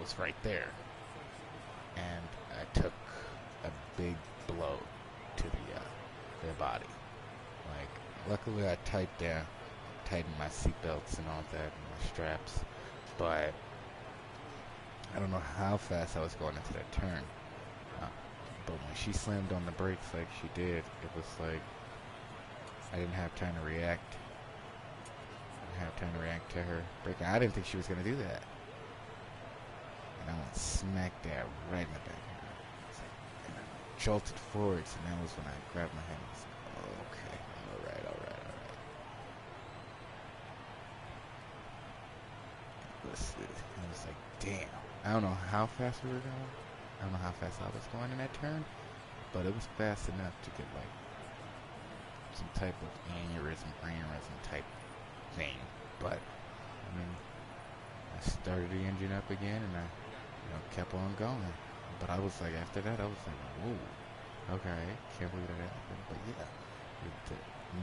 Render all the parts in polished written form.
was right there, and I took a big blow to their body. Like, luckily I tightened my seatbelts and all that, and my straps, but I don't know how fast I was going into that turn. But when she slammed on the brakes like she did, it was like I didn't have time to react. I didn't have time to react to her braking. I didn't think she was going to do that. And I went smack dab right in the back of her. And I jolted forwards, and that was when I grabbed my hand and said, oh, okay, all right. It was like, damn. I don't know how fast we were going. I don't know how fast I was going in that turn, but it was fast enough to get like some type of aneurysm type thing. But I mean, I started the engine up again, and I, kept on going. But I was like, after that, I was like, whoa, okay, can't believe that happened. But yeah,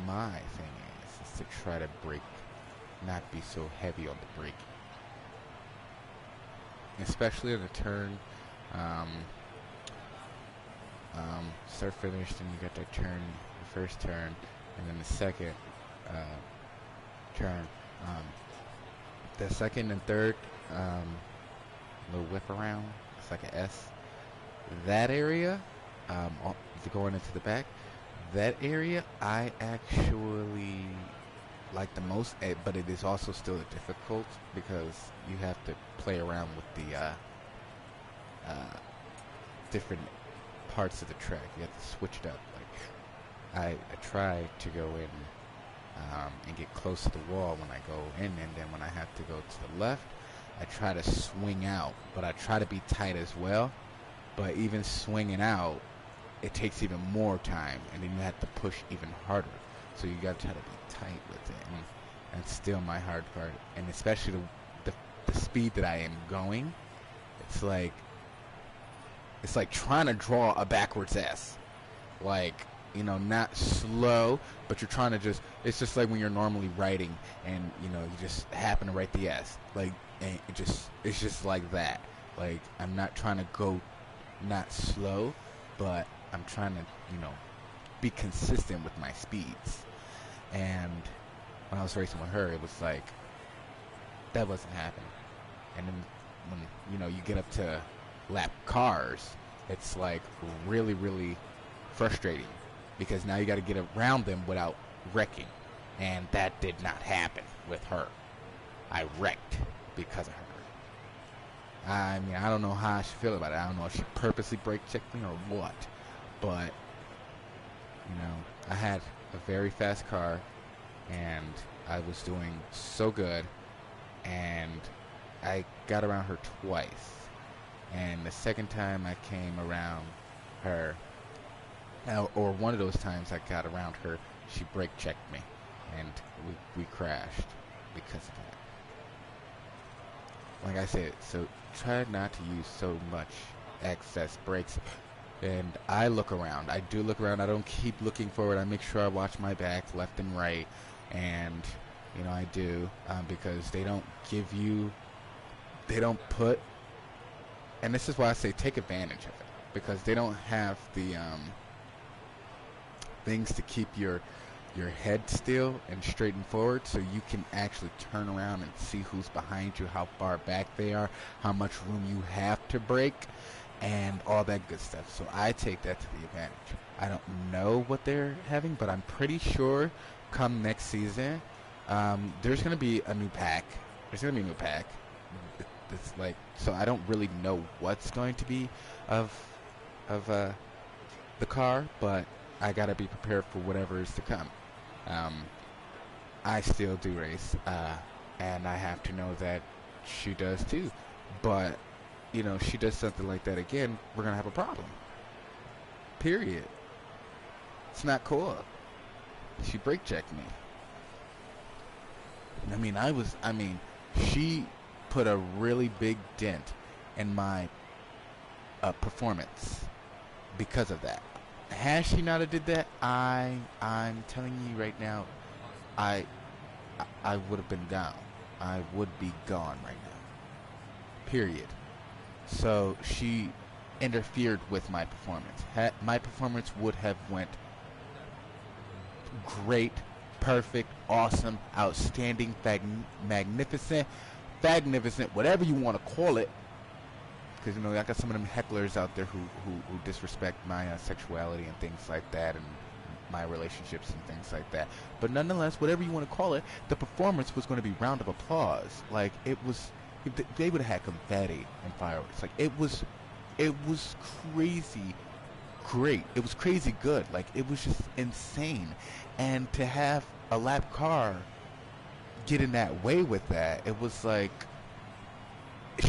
my thing is to try to brake, not be so heavy on the braking. Especially in a turn, start finish, and you got that turn, the first turn, and then the second turn. The second and third little whip around, it's like an S. That area, going into the back, that area I actually like the most, but it is also still difficult because you have to play around with the different parts of the track. You have to switch it up. Like I try to go in and get close to the wall when I go in, and then when I have to go to the left, I try to swing out, but I try to be tight as well. But even swinging out, it takes even more time, and then you have to push even harder. So you got to try to be tight with it, and still my hard part, and especially the speed that I am going, it's like trying to draw a backwards S, like, not slow, but you're trying to it's just like when you're normally writing, and you just happen to write the S, like, and it's just like that. Like, I'm not trying to go not slow, but I'm trying to be consistent with my speeds. And when I was racing with her, it was like that wasn't happening. And then when you get up to lap cars, it's like really, really frustrating because now you got to get around them without wrecking, and that did not happen with her. I wrecked because of her. I mean, I don't know how I should feel about it. I don't know if she purposely brake checked me or what, but I had a very fast car, and I was doing so good, and I got around her twice, and the second time I came around her, or one of those times I got around her, she brake checked me, and we crashed because of that. Like I said, so try not to use so much excess brakes. And I look around. I do look around. I don't keep looking forward. I make sure I watch my back, left and right. And, I do, because they don't put, and this is why I say take advantage of it, because they don't have the things to keep your head still and straighten forward, so you can actually turn around and see who's behind you, how far back they are, how much room you have to brake, and all that good stuff. So I take that to the advantage. I don't know what they're having, but I'm pretty sure come next season, there's going to be a new pack. It's like, so I don't really know what's going to be of the car, but I got to be prepared for whatever is to come. I still do race, and I have to know that she does too. But she does something like that again, we're going to have a problem. Period. It's not cool. She brake checked me. She put a really big dent in my performance because of that. Had she not have did that, I'm telling you right now, I would have been gone. I would be gone right now. Period. So she interfered with my performance. My performance would have went great, perfect, awesome, outstanding, magnificent, magnificent, whatever you want to call it. Because I got some of them hecklers out there who disrespect my sexuality and things like that, and my relationships and things like that. But nonetheless, whatever you want to call it, the performance was going to be round of applause. Like, it was, they would have had confetti and fireworks. Like, it was crazy great. It was crazy good. Like, it was just insane. And to have a lap car get in that way with that, it was like,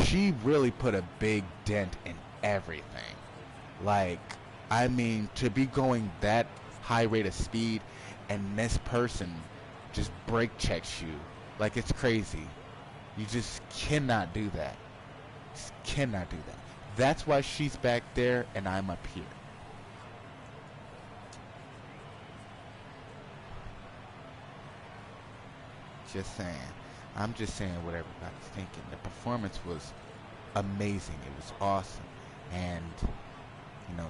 she really put a big dent in everything. Like, I mean, to be going that high rate of speed and this person just brake checks you, like, it's crazy. You just cannot do that. Just cannot do that. That's why she's back there and I'm up here. Just saying. I'm just saying what everybody's thinking. The performance was amazing. It was awesome. And,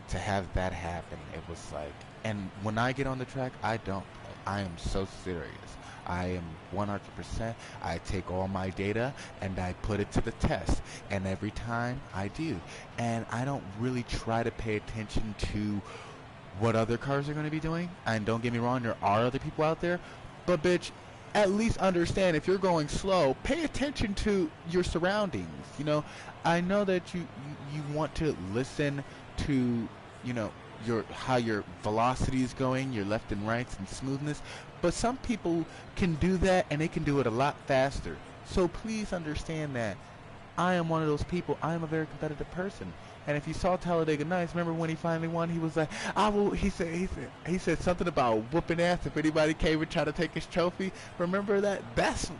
to have that happen, it was like, and when I get on the track, I don't play. I am so serious. I am 100%. I take all my data and I put it to the test. And every time I do. And I don't really try to pay attention to what other cars are going to be doing. And don't get me wrong, there are other people out there. But, bitch, at least understand, if you're going slow, pay attention to your surroundings. I know that you want to listen to, how your velocity is going, your left and rights and smoothness, but some people can do that and they can do it a lot faster. So please understand that I am one of those people. I am a very competitive person. And if you saw Talladega Nights, remember when he finally won, he was like, I will, he said something about whooping ass if anybody came and tried to take his trophy. Remember that? That's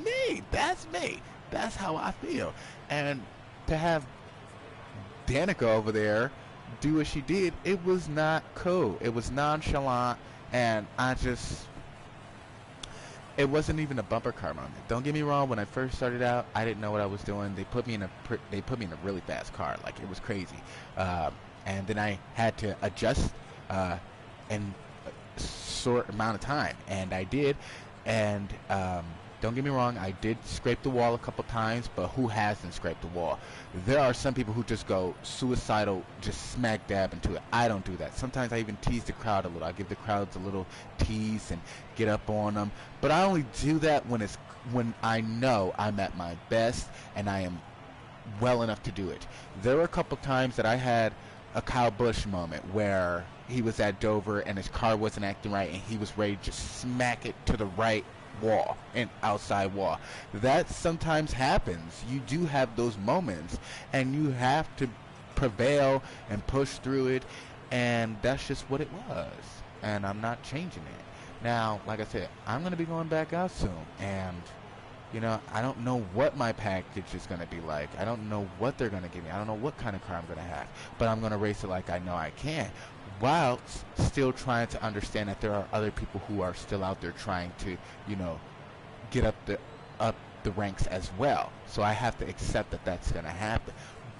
me. That's me. That's how I feel. And to have Danica over there do what she did, it was not cool. It was nonchalant, and it wasn't even a bumper car moment. Don't get me wrong. When I first started out, I didn't know what I was doing. They put me in a really fast car. Like, it was crazy. And then I had to adjust in a short amount of time, and I did. And don't get me wrong, I did scrape the wall a couple times, but who hasn't scraped the wall? There are some people who just go suicidal, just smack dab into it. I don't do that. Sometimes I even tease the crowd a little. I give the crowds a little tease and get up on them. But I only do that when I know I'm at my best and I am well enough to do it. There were a couple times that I had a Kyle Busch moment where he was at Dover and his car wasn't acting right and he was ready to just smack it to the right wall and outside wall. That sometimes happens. You do have those moments and you have to prevail and push through it, and that's just what it was, and I'm not changing it. Now, like I said, I'm going to be going back out soon, and I don't know what my package is going to be like. I don't know what they're going to give me. I don't know what kind of car I'm going to have, but I'm going to race it like I know I can, while still trying to understand that there are other people who are still out there trying to, get up the ranks as well. So I have to accept that that's going to happen.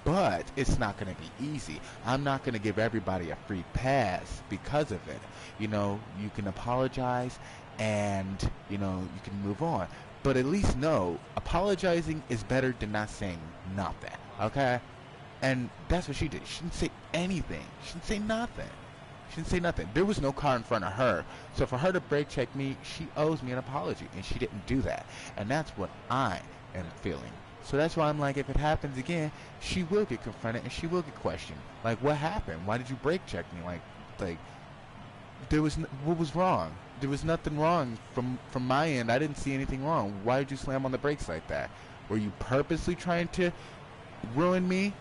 But it's not going to be easy. I'm not going to give everybody a free pass because of it. You can apologize and, you can move on. But at least know, apologizing is better than not saying nothing, okay? And that's what she did. She didn't say anything. She didn't say nothing. She didn't say nothing. There was no car in front of her. So for her to brake check me, she owes me an apology. And she didn't do that. And that's what I am feeling. So that's why I'm like, if it happens again, she will get confronted and she will get questioned. Like, what happened? Why did you brake check me? Like, what was wrong? There was nothing wrong from my end. I didn't see anything wrong. Why did you slam on the brakes like that? Were you purposely trying to ruin me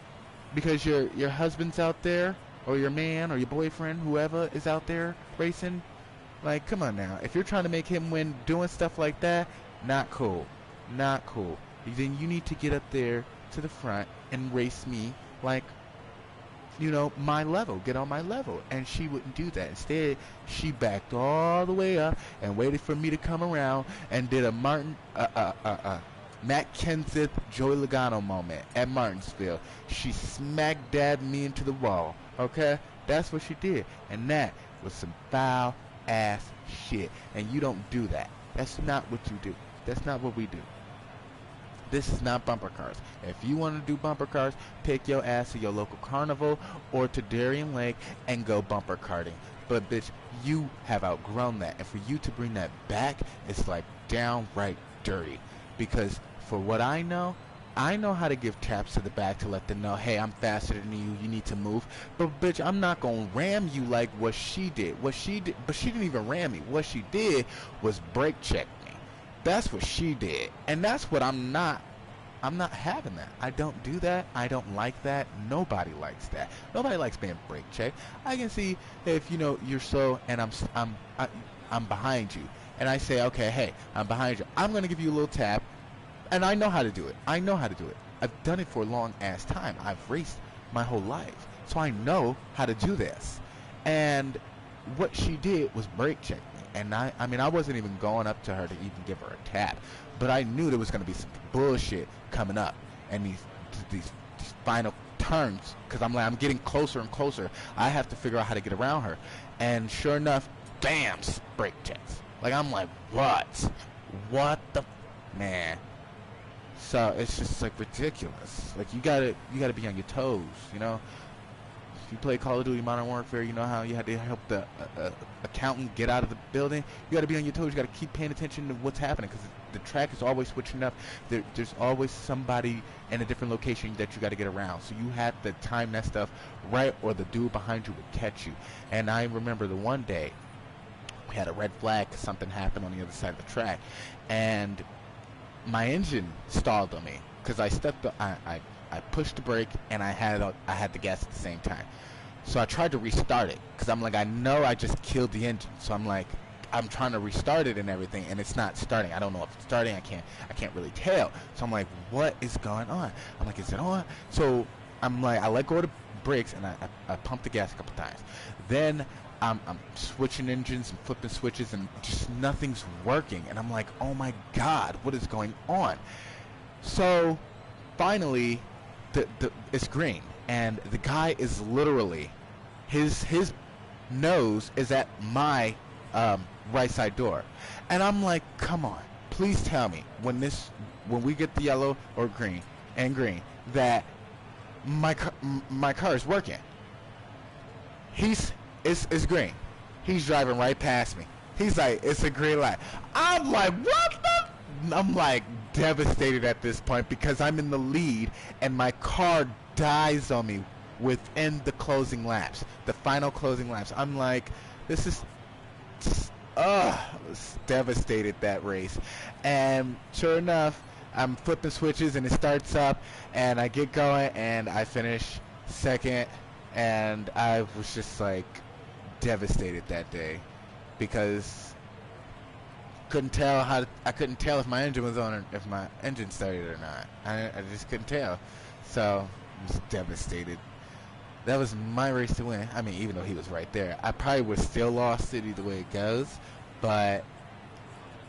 because your husband's out there, or your man, or your boyfriend, whoever is out there racing? Like, come on now. If you're trying to make him win doing stuff like that, not cool. Not cool. Then you need to get up there to the front and race me like, my level. Get on my level. And she wouldn't do that. Instead, she backed all the way up and waited for me to come around and did a Matt Kenseth, Joey Logano moment at Martinsville. She smack dabbed me into the wall. Okay? That's what she did. And that was some foul ass shit. And you don't do that. That's not what you do. That's not what we do. This is not bumper cars. If you want to do bumper cars, pick your ass to your local carnival or to Darien Lake and go bumper karting. But bitch, you have outgrown that. And for you to bring that back, it's like downright dirty. Because for what I know how to give taps to the back to let them know, hey, I'm faster than you, you need to move. But bitch, I'm not gonna ram you like what she did. But she didn't even ram me. What she did was brake check me. That's what she did. And that's what I'm not having that. I don't do that. I don't like that. Nobody likes that. Nobody likes being brake checked. I can see if you're slow and I'm behind you. And I say, okay, hey, I'm behind you. I'm gonna give you a little tap. And I know how to do it. I know how to do it. I've done it for a long ass time. I've raced my whole life. So I know how to do this. And what she did was brake check me. And I wasn't even going up to her to even give her a tap. But I knew there was going to be some bullshit coming up. And these final turns, because I'm getting closer and closer. I have to figure out how to get around her. And sure enough, bam, brake checks. Like, I'm like, what? What the man? So it's just like ridiculous. Like you gotta be on your toes, you know. If you play Call of Duty Modern Warfare, you know how you had to help the accountant get out of the building. You gotta be on your toes. You gotta keep paying attention to what's happening because the track is always switching up. There's always somebody in a different location that you gotta get around. So you have to time that stuff right, or the dude behind you would catch you. And I remember the one day we had a red flag because something happened on the other side of the track, and my engine stalled on me because I pushed the brake and I had the gas at the same time. So I tried to restart it because I'm like, I know I just killed the engine. So I'm like, I'm trying to restart it and everything, and it's not starting. I don't know if it's starting. I can't really tell. So I'm like, what is going on? I'm like, is it on? So I'm like, I let go of the brakes and I pumped the gas a couple times. Then I'm switching engines and flipping switches and just nothing's working. And I'm like, oh my God, what is going on? So finally, it's green. And the guy is literally, his nose is at my right side door. And I'm like, come on, please tell me when we get the yellow or green that my car is working. It's green. He's driving right past me. He's like, it's a green light. I'm like, what the? I'm like devastated at this point because I'm in the lead and my car dies on me within the closing laps, the final closing laps. I'm like, this is, I was devastated that race. And sure enough, I'm flipping switches and it starts up and I get going and I finish second, and I was just like devastated that day because I couldn't tell if my engine was on or if my engine started or not. I just couldn't tell. So I was devastated. That was my race to win. I mean, even though he was right there, I probably would still lost it either way it goes. But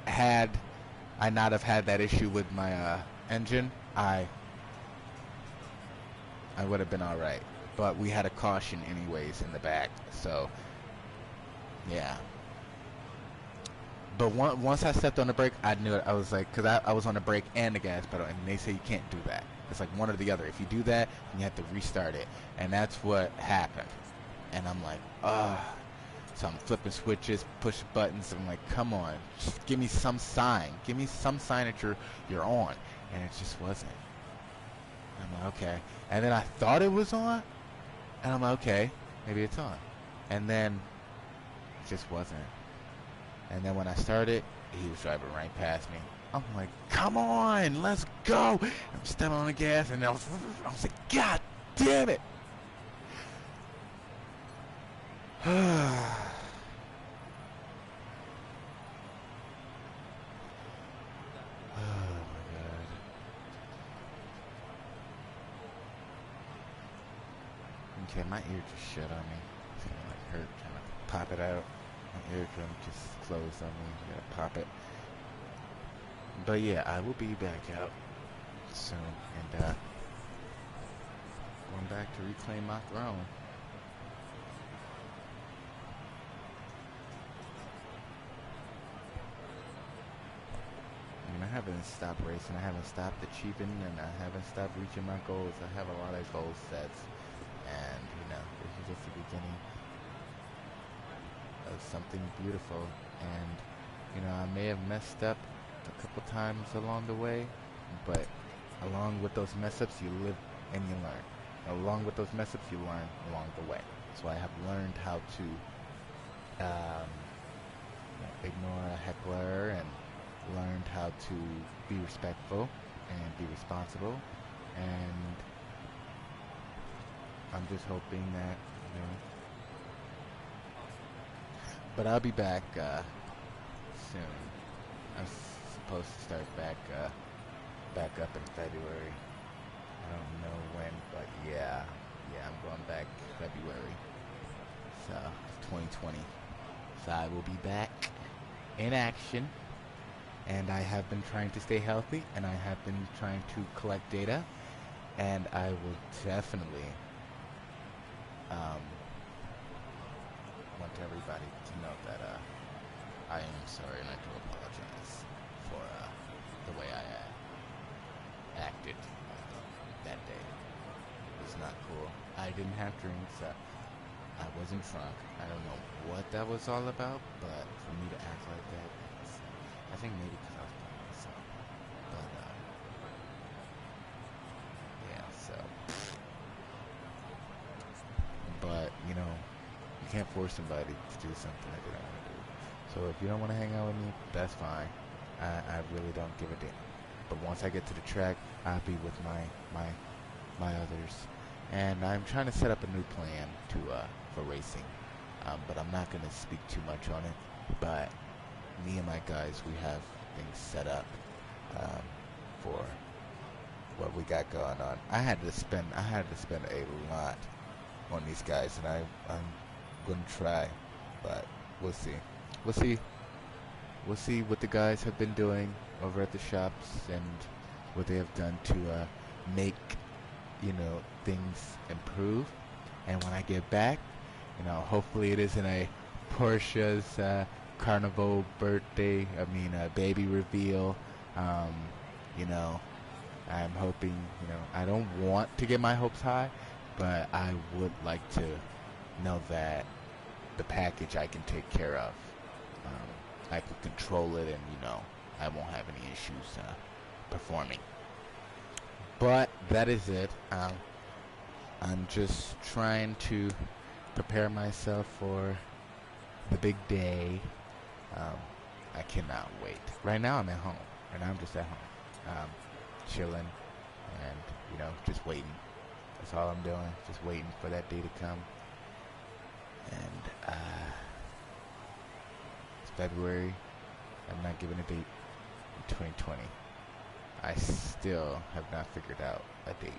had I not have had that issue with my engine, I would have been all right. But we had a caution anyways in the back, so yeah. But once I stepped on the brake, I knew it. I was like, because I was on the brake and the gas pedal, and they say you can't do that. It's like one or the other. If you do that, then you have to restart it, and that's what happened. And I'm like, ugh. So I'm flipping switches, push buttons. I'm like, come on, just give me some sign. Give me some sign that you're on, and it just wasn't. I'm like, okay. And then I thought it was on, and I'm like, okay, maybe it's on. And then it just wasn't. And then when I started, he was driving right past me. I'm like, come on, let's go. I'm stepping on the gas, and I was like, God damn it. Oh my God. Okay, my ear just shut on me. It's gonna like hurt trying to pop it out. My eardrum just closed on me. You gotta pop it. But yeah, I will be back out soon, and going back to reclaim my throne. And I haven't stopped racing. I haven't stopped achieving, and I haven't stopped reaching my goals. I have a lot of goal sets, and this is just the beginning of something beautiful. And I may have messed up a couple times along the way, but along with those mess ups, you live and you learn. Along with those mess ups, you learn along the way. So I have learned how to ignore a heckler, and learned how to be respectful and be responsible. And I'm just hoping that, but I'll be back soon. I'm supposed to start back up in February. I don't know when, but yeah, I'm going back February. So 2020. So I will be back in action, and I have been trying to stay healthy, and I have been trying to collect data, and I will definitely want everybody to know that I am sorry, and I do apologize for the way I acted that day. It was not cool. I didn't have drinks. I wasn't drunk. I don't know what that was all about, but for me to act like that, I think maybe because I was playing myself. But yeah, so. But you can't force somebody to do something that they don't want to do. So if you don't want to hang out with me, that's fine. I really don't give a damn. But once I get to the track, I'll be with my others, and I'm trying to set up a new plan for racing. But I'm not going to speak too much on it. But me and my guys, we have things set up for what we got going on. I had to spend a lot on these guys, and I'm going to try, but we'll see. We'll see what the guys have been doing over at the shops and what they have done to make things improve. And when I get back, hopefully it isn't a Porsche's carnival birthday. Baby reveal. I'm hoping. I don't want to get my hopes high, but I would like to know that the package I can take care of. I can control it, and I won't have any issues performing. But that is it. I'm just trying to prepare myself for the big day. I cannot wait. Right now I'm at home. Right now I'm just at home, chilling, and just waiting. That's all I'm doing. Just waiting for that day to come. And it's February. I'm not giving a date in 2020. I still have not figured out a date,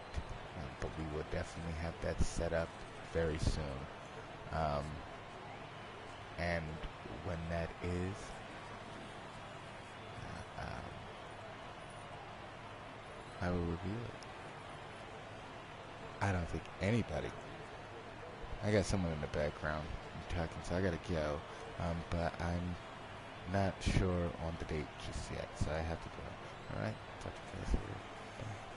but we will definitely have that set up very soon. And when that is, I will reveal it. I don't think anybody. I got someone in the background talking, so I gotta go. But I'm not sure on the date just yet, so I have to go. Alright, talk to you guys later. Bye.